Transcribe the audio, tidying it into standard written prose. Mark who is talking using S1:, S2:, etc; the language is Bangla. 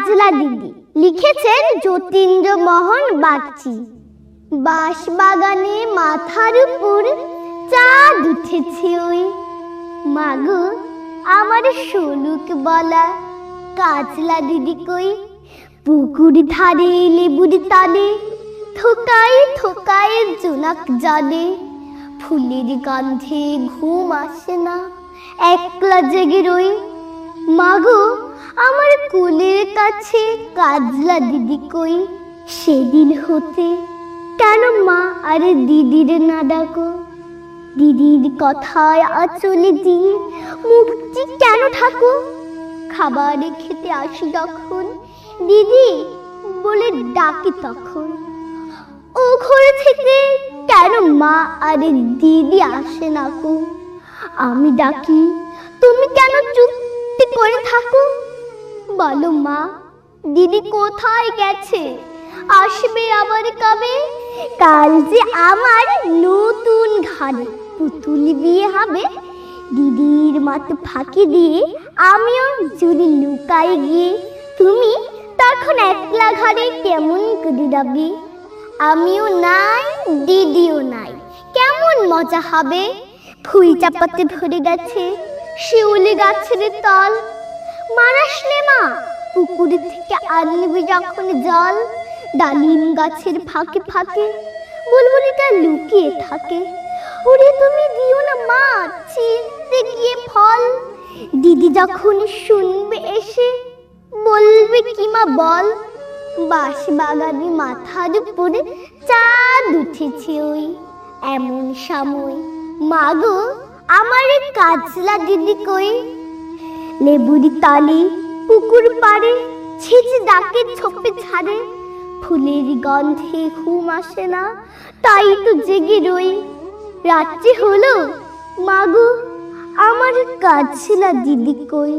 S1: কাজলা দিদি, লিখেছেন যতীন্দ্র মোহন বাগচি। বাঁশবাগানে মাথার উপর চাঁদ উঠেছে ওই, মাগো আমার শোনুক বলা কাজলা দিদি কই। পুকুর ধারে লেবুর তলে থোকায় থোকায় জোনাক জলে, ফুলের গন্ধে ঘুম আসে না, একলা জেগে রই। মাগো আমার কুলের কাছে কাজলা দিদি কই। সেদিন হতে কেন মা আরে দিদির না ডাকো, দিদির কথায় আঁচলে দিয়ে মুখটি কেন ঢাকো। খাবার খেতে আসি যখন দিদি বলে ডাকি তখন, ও ঘর থেকে কেন মা আরে দিদি আসে না কো। আমি ডাকি তুমি কেন চুপটি করে থাকো, বলো মা দিদি কোথায় গেছে, আসবে আবার কবে। কাল যে আমার নতুন ঘরে পুতুল বিয়ে হবে, দিদির মত ফাঁকি দিয়ে আমিও যদি লুকাই গিয়ে, তুমি তখন একলা ঘরে কেমন করে যাবে। আমিও নাই দিদিও নাই, কেমন মজা হবে। ফুল চাপাতে ভরে গেছে শিউলি গাছের তল, মারাস নে মা পুকুর থেকে আনবি যখন জল। ডালিম গাছের ফাঁকে ফাঁকে বুলবুলিটা লুকিয়ে থাকে, ওরে তুমি দিও না মা ছিঁড়তে গিয়ে ফল। দিদি যখন শুনবে এসে বলবে কি মা বল। বাঁশবাগানে মাথার উপরে চাঁদ উঠেছে ওই, এমন সময় মাগো আমার কাজলা দিদি কই। লেবুর তলে পুকুর পাড়ে ছিচি ডাকে ছোপে ছাড়ে, ফুলের গন্ধে ঘুম আসে না, তাই তো জেগে রই। রাত্রি হলো মাগো আমার কাজলা দিদি কই।